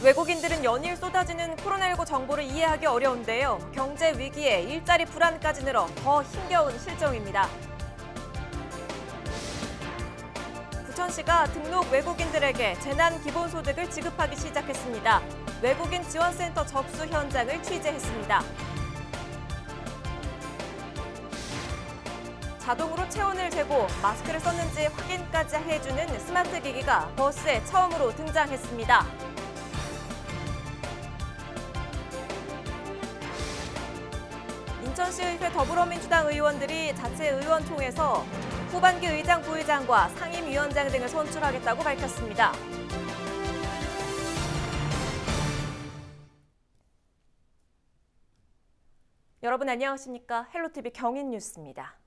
외국인들은 연일 쏟아지는 코로나19 정보를 이해하기 어려운데요. 경제 위기에 일자리 불안까지 늘어 더 힘겨운 실정입니다. 부천시가 등록 외국인들에게 재난기본소득을 지급하기 시작했습니다. 외국인 지원센터 접수 현장을 취재했습니다. 자동으로 체온을 재고 마스크를 썼는지 확인까지 해주는 스마트 기기가 버스에 처음으로 등장했습니다. 인천시의회 더불어민주당 의원들이 자체 의원총회에서 후반기 의장, 부의장과 상임위원장 등을 선출하겠다고 밝혔습니다. 여러분 안녕하십니까? 헬로티비 경인뉴스입니다.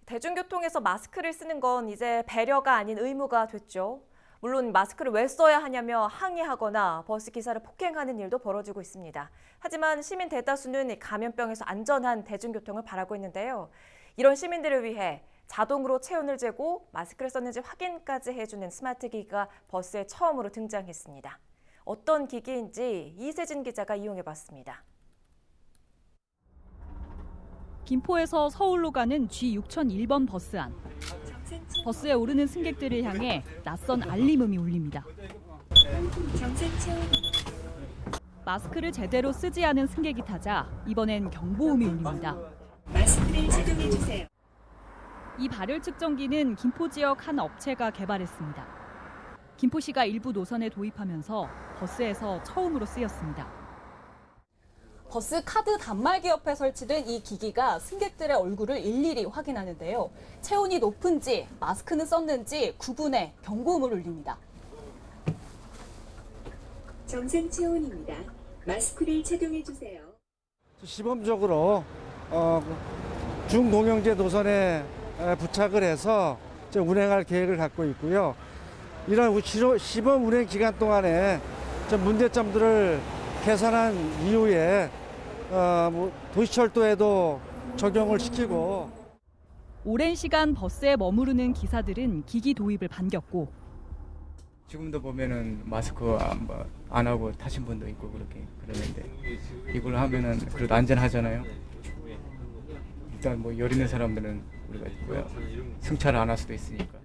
대중교통에서 마스크를 쓰는 건 이제 배려가 아닌 의무가 됐죠. 물론 마스크를 왜 써야 하냐며 항의하거나 버스 기사를 폭행하는 일도 벌어지고 있습니다. 하지만 시민 대다수는 감염병에서 안전한 대중교통을 바라고 있는데요. 이런 시민들을 위해 자동으로 체온을 재고 마스크를 썼는지 확인까지 해주는 스마트 기기가 버스에 처음으로 등장했습니다. 어떤 기기인지 이세진 기자가 이용해봤습니다. 김포에서 서울로 가는 G6001번 버스 안. 버스에 오르는 승객들을 향해 낯선 알림음이 울립니다. 마스크를 제대로 쓰지 않은 승객이 타자 이번엔 경보음이 울립니다. 마스크를 착용해 주세요. 이 발열 측정기는 김포 지역 한 업체가 개발했습니다. 김포시가 일부 노선에 도입하면서 버스에서 처음으로 쓰였습니다. 버스 카드 단말기 옆에 설치된 이 기기가 승객들의 얼굴을 일일이 확인하는데요. 체온이 높은지 마스크는 썼는지 구분해 경고음을 울립니다. 정상 체온입니다. 마스크를 착용해 주세요. 시범적으로 중동영제 노선에 부착을 해서 운행할 계획을 갖고 있고요. 이런 시범 운행 기간 동안에 문제점들을 개선한 이후에 도시철도에도 적용을 시키고. 오랜 시간 버스에 머무르는 기사들은 기기 도입을 반겼고 지금도 보면은 마스크 안 하고 타신 분도 있고 그러는데 이걸 하면은 그래도 안전하잖아요. 일단 열 있는 사람들은 우리가 승차를 안 할 수도 있으니까.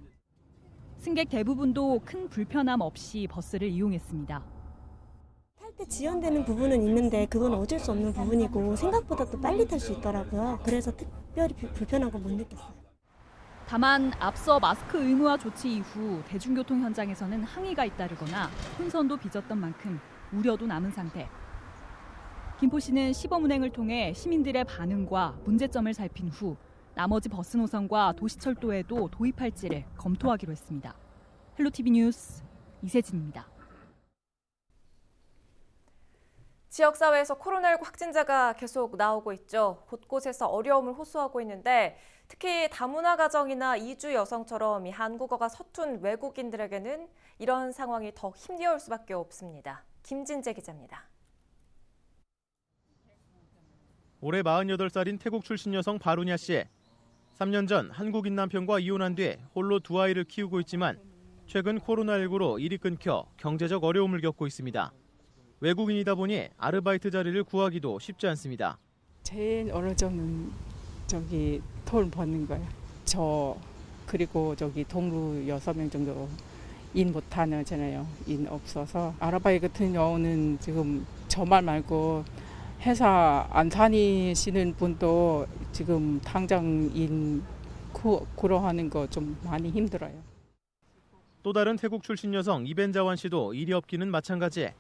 승객 대부분도 큰 불편함 없이 버스를 이용했습니다. 탈 때 지연되는 부분은 있는데 그건 어쩔 수 없는 부분이고 생각보다 또 빨리 탈 수 있더라고요. 그래서 특별히 불편한 거 못 느꼈어요. 다만 앞서 마스크 의무화 조치 이후 대중교통 현장에서는 항의가 잇따르거나 혼선도 빚었던 만큼 우려도 남은 상태. 김포시는 시범 운행을 통해 시민들의 반응과 문제점을 살핀 후 나머지 버스 노선과 도시철도에도 도입할지를 검토하기로 했습니다. 헬로티비 뉴스 이세진입니다. 지역사회에서 코로나19 확진자가 계속 나오고 있죠. 곳곳에서 어려움을 호소하고 있는데 특히 다문화 가정이나 이주 여성처럼 한국어가 서툰 외국인들에게는 이런 상황이 더 힘겨울 수밖에 없습니다. 김진재 기자입니다. 올해 48살인 태국 출신 여성 바루냐 씨. 3년 전 한국인 남편과 이혼한 뒤 홀로 두 아이를 키우고 있지만 최근 코로나19로 일이 끊겨 경제적 어려움을 겪고 있습니다. 외국인이다 보니 아르바이트 자리를 구하기도 쉽지 않습니다. 제일 어려운 돈 버는 거예요. 저 그리고 동료 6명 정도 일 못하잖아요. 일 없어서. 아르바이트 같은 경우는 지금 저 말 말고 회사 안 다니시는 분도 지금 당장 일 구하는 거 좀 많이 힘들어요. 또 다른 태국 출신 여성 이벤자완 씨도 일이 없기는 마찬가지.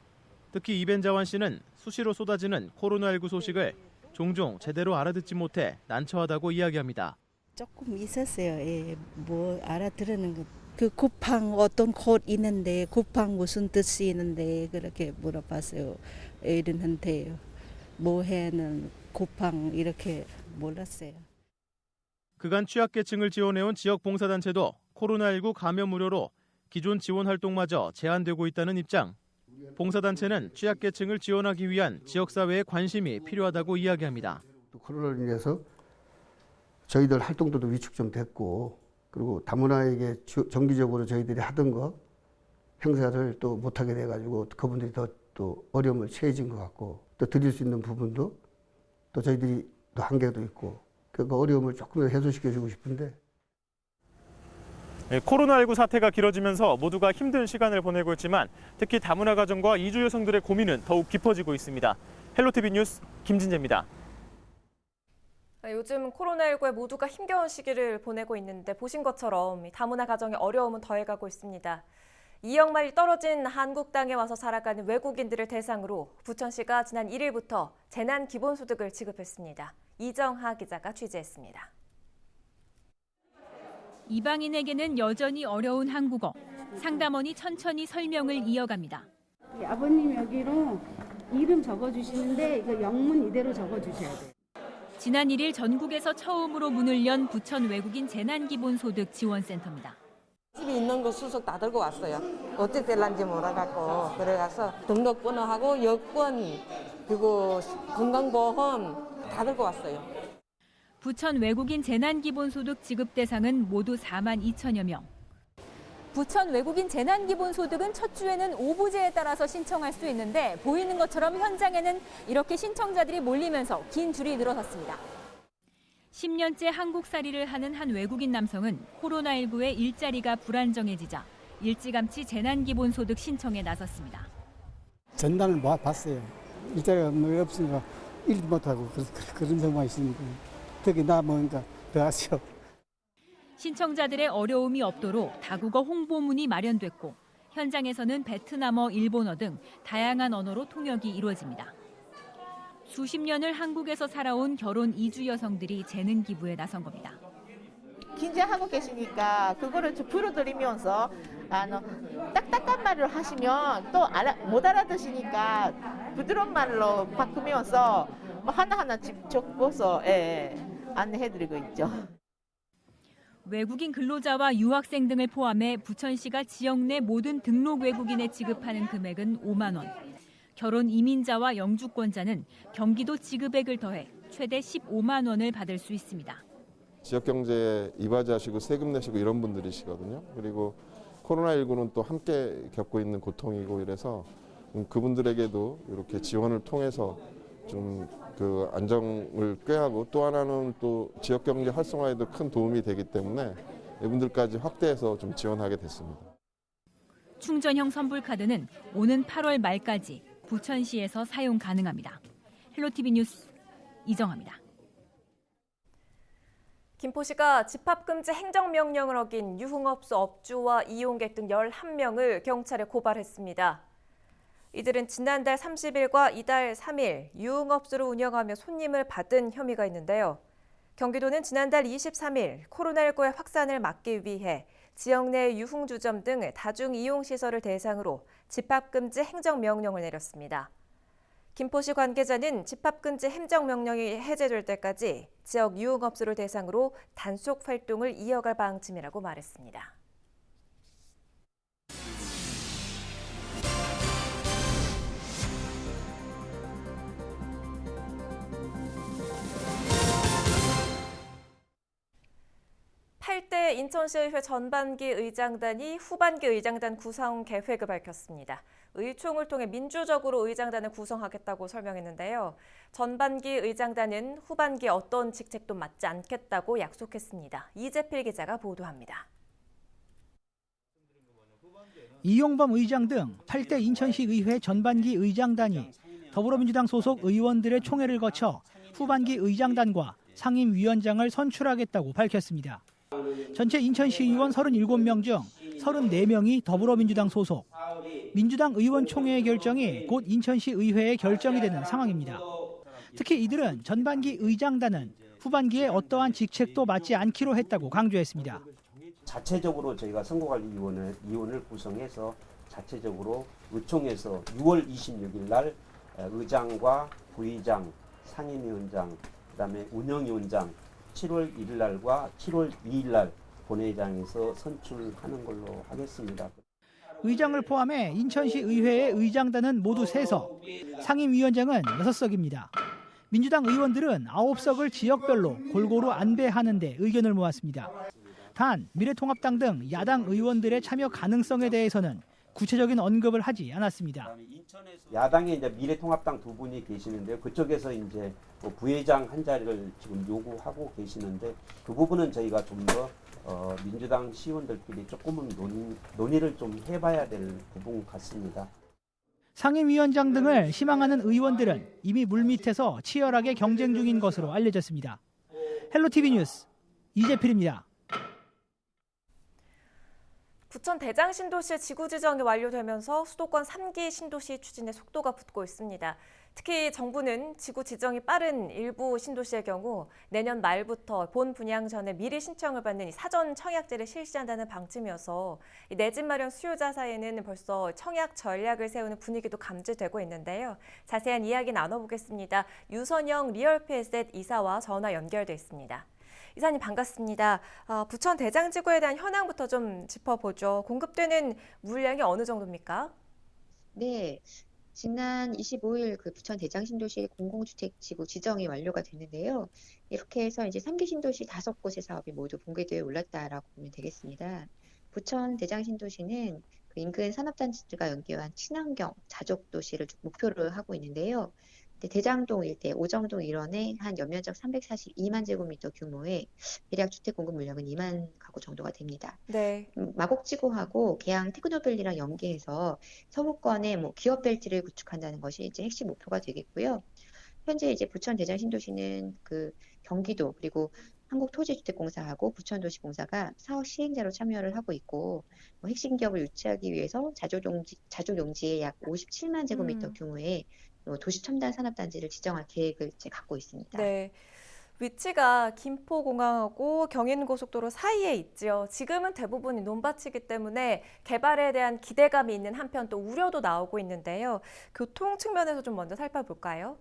특히 이벤자완 씨는 수시로 쏟아지는 코로나19 소식을 종종 제대로 알아듣지 못해 난처하다고 이야기합니다. 조금 있었어요. 뭐 알아들는 거. 그 쿠팡 어떤 곳 있는데 쿠팡 무슨 뜻이 있는데 그렇게 물어봤어요. 애들한테 뭐 해는 쿠팡 이렇게 몰랐어요. 그간 취약계층을 지원해온 지역 봉사단체도 코로나19 감염 우려로 기존 지원 활동마저 제한되고 있다는 입장. 봉사단체는 취약계층을 지원하기 위한 지역사회의 관심이 필요하다고 이야기합니다. 코로나로 인해서 저희들 활동도 위축 좀 됐고 그리고 다문화에게 정기적으로 저희들이 하던 거 행사를 또 못하게 돼가지고 그분들이 또 어려움을 처해진 것 같고 또 드릴 수 있는 부분도 또 저희들이 또 한계도 있고 그 어려움을 조금 더 해소시켜주고 싶은데 코로나19 사태가 길어지면서 모두가 힘든 시간을 보내고 있지만 특히 다문화 가정과 이주 여성들의 고민은 더욱 깊어지고 있습니다. 헬로티비 뉴스 김진재입니다. 요즘 코로나19에 모두가 힘겨운 시기를 보내고 있는데 보신 것처럼 다문화 가정의 어려움은 더해가고 있습니다. 2억 마일 떨어진 한국 땅에 와서 살아가는 외국인들을 대상으로 부천시가 지난 1일부터 재난기본소득을 지급했습니다. 이정하 기자가 취재했습니다. 이방인에게는 여전히 어려운 한국어. 상담원이 천천히 설명을 이어갑니다. 아버님 여기로 이름 적어주시는데 이거 영문 이대로 적어주셔야 돼요. 지난 1일 전국에서 처음으로 문을 연 부천 외국인 재난기본소득 지원센터입니다. 집에 있는 거 수속 다 들고 왔어요. 어떻게 될란지 몰라갖고 그래가서 등록번호하고 여권 그리고 건강보험 다 들고 왔어요. 부천 외국인 재난기본소득 지급 대상은 모두 4만 2천여 명. 부천 외국인 재난기본소득은 첫 주에는 오부제에 따라서 신청할 수 있는데 보이는 것처럼 현장에는 이렇게 신청자들이 몰리면서 긴 줄이 늘어섰습니다. 10년째 한국살이를 하는 한 외국인 남성은 코로나19에 일자리가 불안정해지자 일찌감치 재난기본소득 신청에 나섰습니다. 전단을 봤어요. 일자리가 없으니까 일도 못하고 그런 상황이 있으니까 특히 나 뭐니까 더 아쉬워. 신청자들의 어려움이 없도록 다국어 홍보문이 마련됐고 현장에서는 베트남어, 일본어 등 다양한 언어로 통역이 이루어집니다. 수십 년을 한국에서 살아온 결혼 이주 여성들이 재능 기부에 나선 겁니다. 긴장하고 계시니까 그거를 좀 풀어드리면서 딱딱한 말을 하시면 또 못 알아듣으시니까 부드러운 말로 바꾸면서 하나하나 적어서 안내해드리고 있죠. 외국인 근로자와 유학생 등을 포함해 부천시가 지역 내 모든 등록 외국인에 지급하는 금액은 5만 원. 결혼 이민자와 영주권자는 경기도 지급액을 더해 최대 15만 원을 받을 수 있습니다. 지역 경제에 이바지하시고 세금 내시고 이런 분들이시거든요. 그리고 코로나19는 또 함께 겪고 있는 고통이고 이래서 그분들에게도 이렇게 지원을 통해서 좀 그 안정을 꾀하고 또 하나는 또 지역 경제 활성화에도 큰 도움이 되기 때문에 이분들까지 확대해서 좀 지원하게 됐습니다. 충전형 선불카드는 오는 8월 말까지 부천시에서 사용 가능합니다. 헬로티비 뉴스 이정하입니다. 김포시가 집합금지 행정명령을 어긴 유흥업소 업주와 이용객 등 11명을 경찰에 고발했습니다. 이들은 지난달 30일과 이달 3일 유흥업소를 운영하며 손님을 받은 혐의가 있는데요. 경기도는 지난달 23일 코로나19의 확산을 막기 위해 지역 내 유흥주점 등 다중이용시설을 대상으로 집합금지 행정명령을 내렸습니다. 김포시 관계자는 집합금지 행정명령이 해제될 때까지 지역 유흥업소를 대상으로 단속 활동을 이어갈 방침이라고 말했습니다. (8대) 인천시의회 전반기 의장단이 후반기 의장단 구성 계획을 밝혔습니다. 의총을 통해 민주적으로 의장단을 구성하겠다고 설명했는데요. 전반기 의장단은 후반기에 어떤 직책도 맡지 않겠다고 약속했습니다. 이재필 기자가 보도합니다. 이용범 의장 등 8대 인천시의회 전반기 의장단이 더불어민주당 소속 의원들의 총회를 거쳐 후반기 의장단과 상임위원장을 선출하겠다고 밝혔습니다. 전체 인천시의원 37명 중 34명이 더불어민주당 소속, 민주당 의원총회의 결정이 곧 인천시의회의 결정이 되는 상황입니다. 특히 이들은 전반기 의장단은 후반기에 어떠한 직책도 맡지 않기로 했다고 강조했습니다. 자체적으로 저희가 선거관리위원을 구성해서 자체적으로 의총에서 6월 26일 날 의장과 부의장, 상임위원장, 그다음에 운영위원장 7월 1일 날과 7월 2일 날 본회의장에서 선출하는 걸로 하겠습니다. 의장을 포함해 인천시 의회의 의장단은 모두 3석, 상임위원장은 6석입니다. 민주당 의원들은 9석을 지역별로 골고루 안배하는 데 의견을 모았습니다. 단 미래통합당 등 야당 의원들의 참여 가능성에 대해서는 구체적인 언급을 하지 않았습니다. 야당의 이제 미래통합당 두 분이 계시는데요. 그쪽에서 이제 뭐 부회장 한 자리를 지금 요구하고 계시는데 그 부분은 저희가 좀 더 민주당 시의원들끼리 조금은 논의를 좀 해봐야 될 부분 같습니다. 상임위원장 등을 희망하는 의원들은 이미 물밑에서 치열하게 경쟁 중인 것으로 알려졌습니다. 헬로티비 뉴스 이재필입니다. 부천 대장 신도시 지구 지정이 완료되면서 수도권 3기 신도시 추진에 속도가 붙고 있습니다. 특히 정부는 지구 지정이 빠른 일부 신도시의 경우 내년 말부터 본 분양 전에 미리 신청을 받는 이 사전 청약제를 실시한다는 방침이어서 내 집 마련 수요자 사이에는 벌써 청약 전략을 세우는 분위기도 감지되고 있는데요. 자세한 이야기 나눠보겠습니다. 유선영 리얼피에셋 이사와 전화 연결돼 있습니다. 이사님 반갑습니다. 부천 대장지구에 대한 현황부터 좀 짚어보죠. 공급되는 물량이 어느 정도입니까? 네, 지난 25일 그 부천 대장신도시 공공주택지구 지정이 완료가 됐는데요. 이렇게 해서 이제 3기 신도시 5곳의 사업이 모두 본궤도에 올랐다라고 보면 되겠습니다. 부천 대장신도시는 그 인근 산업단지들과 연계한 친환경 자족도시를 목표로 하고 있는데요. 대장동 일대, 오정동 일원에 한 연면적 342만 제곱미터 규모의 대략 주택 공급 물량은 2만 가구 정도가 됩니다. 네. 마곡지구하고 계양 테크노밸리랑 연계해서 서부권에 뭐 기업 벨트를 구축한다는 것이 이제 핵심 목표가 되겠고요. 현재 이제 부천 대장 신도시는 그 경기도 그리고 한국토지주택공사하고 부천도시공사가 사업 시행자로 참여를 하고 있고 핵심 기업을 유치하기 위해서 자족용지에 약 57만 제곱미터 규모의 도시 첨단 산업단지를 지정할 계획을 이제 갖고 있습니다. 네. 위치가 김포공항하고 경인고속도로 사이에 있죠. 지금은 대부분이 논밭이기 때문에 개발에 대한 기대감이 있는 한편 또 우려도 나오고 있는데요. 교통 측면에서 좀 먼저 살펴볼까요?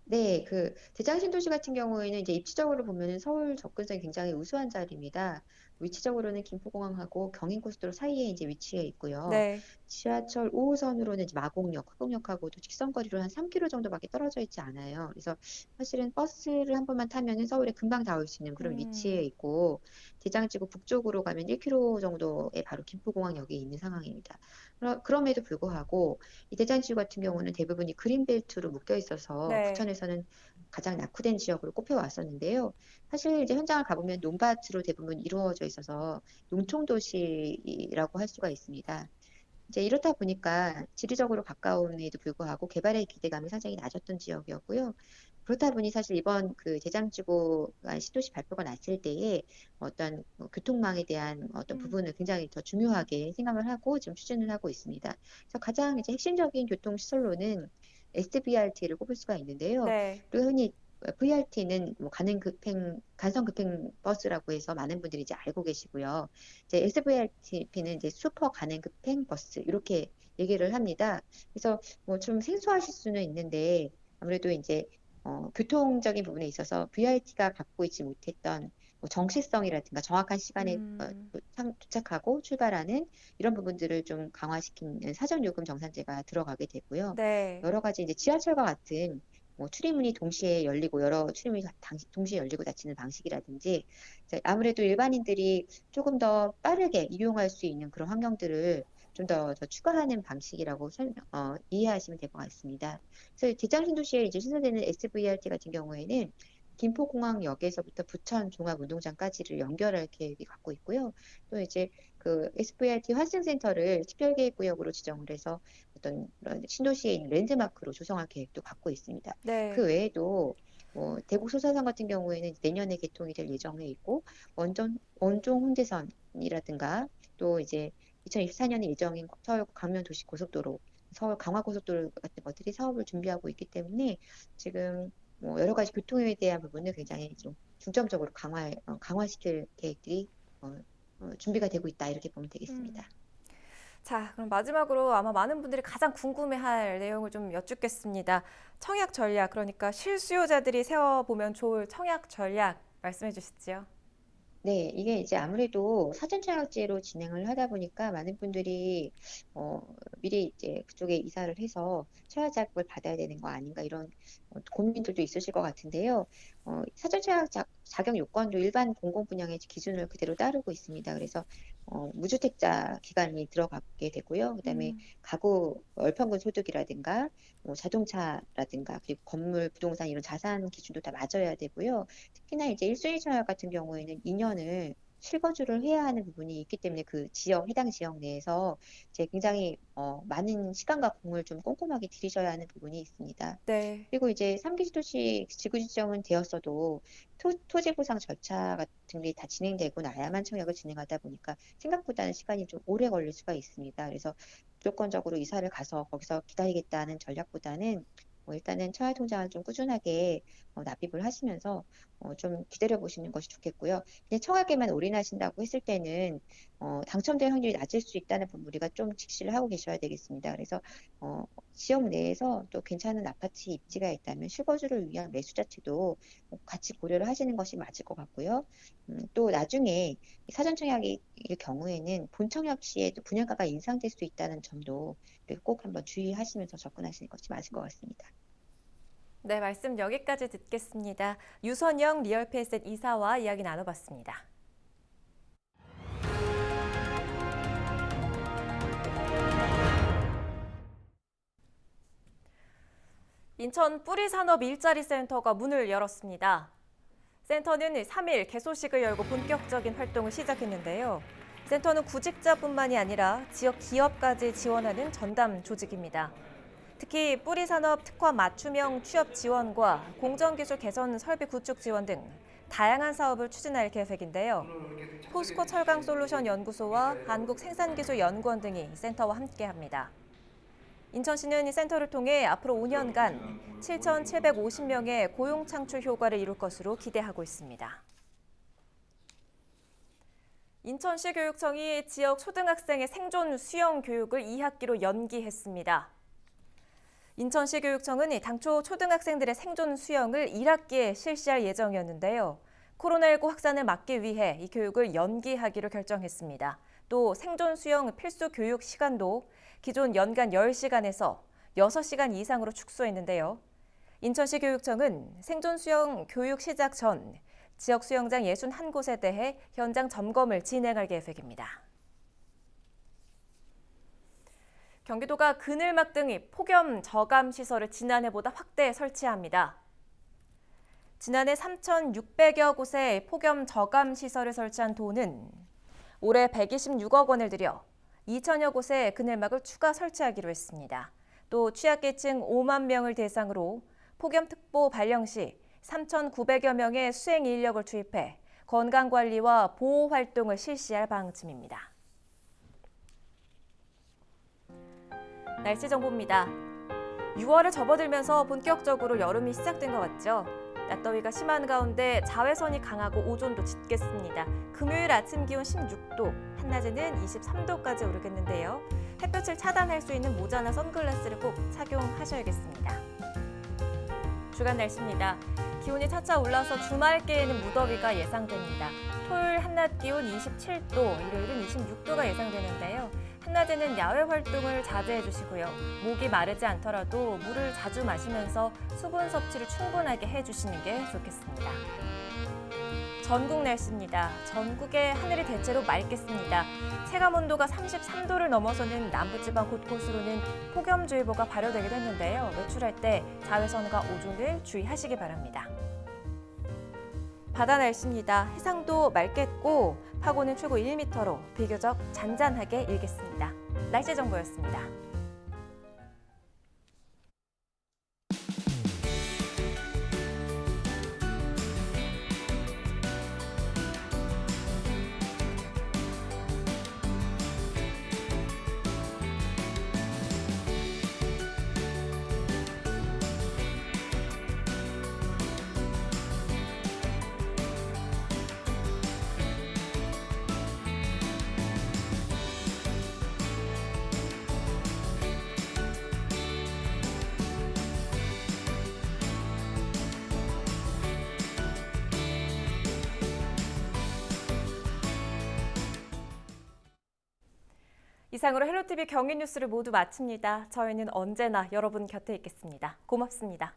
네, 그 대장신도시 같은 경우에는 이제 입지적으로 보면은 서울 접근성이 굉장히 우수한 자리입니다. 위치적으로는 김포공항하고 경인고속도로 사이에 이제 위치해 있고요. 네. 지하철 5호선으로는 이제 마곡역, 화곡역하고도 직선거리로 한 3km 정도밖에 떨어져 있지 않아요. 그래서 사실은 버스를 한 번만 타면은 서울에 금방 닿을 수 있는 그런 위치에 있고 대장지구 북쪽으로 가면 1km 정도에 바로 김포공항역이 있는 상황입니다. 그럼에도 불구하고 이 대장지구 같은 경우는 대부분이 그린벨트로 묶여 있어서 네. 부천에서는 가장 낙후된 지역으로 꼽혀왔었는데요. 사실 이제 현장을 가보면 논밭으로 대부분 이루어져 있어서 농촌도시라고 할 수가 있습니다. 이제 이렇다 보니까 지리적으로 가까움에도 불구하고 개발의 기대감이 상당히 낮았던 지역이었고요. 그렇다 보니 사실 이번 그 대장지구가 신도시 발표가 났을 때에 어떤 교통망에 대한 어떤 부분을 굉장히 더 중요하게 생각을 하고 지금 추진을 하고 있습니다. 그래서 가장 이제 핵심적인 교통시설로는 SBRT를 꼽을 수가 있는데요. 네. 그리고 흔히 VRT는 뭐 간선 급행 버스라고 해서 많은 분들이 이제 알고 계시고요. 이제 SVRT는 이제 슈퍼 가능 급행 버스 이렇게 얘기를 합니다. 그래서 뭐 좀 생소하실 수는 있는데 아무래도 이제 교통적인 부분에 있어서 VRT가 갖고 있지 못했던 뭐 정시성이라든가 정확한 시간에 도착하고 출발하는 이런 부분들을 좀 강화시키는 사전요금 정산제가 들어가게 되고요. 네. 여러 가지 이제 지하철과 같은 뭐 출입문이 동시에 열리고 여러 출입문이 동시에 열리고 닫히는 방식이라든지 아무래도 일반인들이 조금 더 빠르게 이용할 수 있는 그런 환경들을 좀 더 추가하는 방식이라고 이해하시면 될 것 같습니다. 그래서 대장신도시에 이제 신설되는 SVRT 같은 경우에는 김포공항역에서부터 부천 종합운동장까지를 연결할 계획이 갖고 있고요. 또 이제 그 SVRT 환승센터를 특별계획구역으로 지정을 해서 어떤 신도시에 있는 랜드마크로 조성할 계획도 갖고 있습니다. 네. 그 외에도 뭐 대구 소사선 같은 경우에는 내년에 개통이 될 예정에 있고 원종 홍대선이라든가 또 이제 2024년에 예정인 서울 강변도시고속도로, 서울 강화고속도로 같은 것들이 사업을 준비하고 있기 때문에 지금 뭐 여러 가지 교통에 대한 부분을 굉장히 좀 중점적으로 강화시킬 계획들이 준비가 되고 있다 이렇게 보면 되겠습니다. 자, 그럼 마지막으로 아마 많은 분들이 가장 궁금해할 내용을 좀 여쭙겠습니다. 청약 전략, 그러니까 실수요자들이 세워보면 좋을 청약 전략 말씀해 주시죠. 네, 이게 이제 아무래도 사전청약제로 진행을 하다 보니까 많은 분들이 미리 이제 그쪽에 이사를 해서 청약 자격을 받아야 되는 거 아닌가 이런 고민들도 있으실 것 같은데요. 사전청약 자격 요건도 일반 공공분양의 기준을 그대로 따르고 있습니다. 그래서 무주택자 기간이 들어가게 되고요. 그다음에 가구 월평균 소득이라든가 자동차라든가 그리고 건물, 부동산 이런 자산 기준도 다 맞아야 되고요. 특히나 이제 1순위 청약 같은 경우에는 2년을 실거주를 해야 하는 부분이 있기 때문에 그 지역, 해당 지역 내에서 이제 굉장히 많은 시간과 공을 좀 꼼꼼하게 들이셔야 하는 부분이 있습니다. 네. 그리고 이제 3기 도시 지구 지정은 되었어도 토지 보상 절차 같은 게 다 진행되고 나야만 청약을 진행하다 보니까 생각보다는 시간이 좀 오래 걸릴 수가 있습니다. 그래서 무조건적으로 이사를 가서 거기서 기다리겠다는 전략보다는 일단은 청약통장을 좀 꾸준하게 납입을 하시면서 좀 기다려 보시는 것이 좋겠고요. 그냥 청약에만 올인하신다고 했을 때는 당첨될 확률이 낮을 수 있다는 부분 우리가 좀 직시를 하고 계셔야 되겠습니다. 그래서 지역 내에서 또 괜찮은 아파트 입지가 있다면 실거주를 위한 매수 자체도 같이 고려를 하시는 것이 맞을 것 같고요. 또 나중에 사전 청약일 경우에는 본 청약 시에 또 분양가가 인상될 수 있다는 점도 꼭 한번 주의하시면서 접근하시는 것이 맞을 것 같습니다. 네, 말씀 여기까지 듣겠습니다. 유선영 리얼페이셋 이사와 이야기 나눠봤습니다. 인천 뿌리산업 일자리 센터가 문을 열었습니다. 센터는 3일 개소식을 열고 본격적인 활동을 시작했는데요. 센터는 구직자뿐만이 아니라 지역 기업까지 지원하는 전담 조직입니다. 특히 뿌리산업 특화 맞춤형 취업 지원과 공정기술 개선 설비 구축 지원 등 다양한 사업을 추진할 계획인데요. 포스코 철강솔루션 연구소와 한국생산기술연구원 등이 센터와 함께합니다. 인천시는 이 센터를 통해 앞으로 5년간 7,750명의 고용 창출 효과를 이룰 것으로 기대하고 있습니다. 인천시 교육청이 지역 초등학생의 생존 수영 교육을 2학기로 연기했습니다. 인천시 교육청은 당초 초등학생들의 생존 수영을 1학기에 실시할 예정이었는데요. 코로나19 확산을 막기 위해 이 교육을 연기하기로 결정했습니다. 또 생존 수영 필수 교육 시간도 기존 연간 10시간에서 6시간 이상으로 축소했는데요. 인천시 교육청은 생존 수영 교육 시작 전 지역 수영장 61곳에 대해 현장 점검을 진행할 계획입니다. 경기도가 그늘막 등이 폭염 저감 시설을 지난해보다 확대 설치합니다. 지난해 3,600여 곳에 폭염 저감 시설을 설치한 도는 올해 126억 원을 들여 2천여 곳에 그늘막을 추가 설치하기로 했습니다. 또 취약계층 5만 명을 대상으로 폭염특보 발령 시 3,900여 명의 수행 인력을 투입해 건강관리와 보호 활동을 실시할 방침입니다. 날씨 정보입니다. 6월을 접어들면서 본격적으로 여름이 시작된 것 같죠? 낮더위가 심한 가운데 자외선이 강하고 오존도 짙겠습니다. 금요일 아침 기온 16도, 한낮에는 23도까지 오르겠는데요. 햇볕을 차단할 수 있는 모자나 선글라스를 꼭 착용하셔야겠습니다. 주간 날씨입니다. 기온이 차차 올라서 주말께에는 무더위가 예상됩니다. 토요일 한낮 기온 27도, 일요일은 26도가 예상되는데요. 한낮에는 야외 활동을 자제해 주시고요. 목이 마르지 않더라도 물을 자주 마시면서 수분 섭취를 충분하게 해주시는 게 좋겠습니다. 전국 날씨입니다. 전국의 하늘이 대체로 맑겠습니다. 체감 온도가 33도를 넘어서는 남부지방 곳곳으로는 폭염주의보가 발효되기도 했는데요. 외출할 때 자외선과 오존을 주의하시기 바랍니다. 바다 날씨입니다. 해상도 맑겠고 파고는 최고 1m로 비교적 잔잔하게 일겠습니다. 날씨 정보였습니다. 이상으로 헬로티비 경위 뉴스를 모두 마칩니다. 저희는 언제나 여러분 곁에 있겠습니다. 고맙습니다.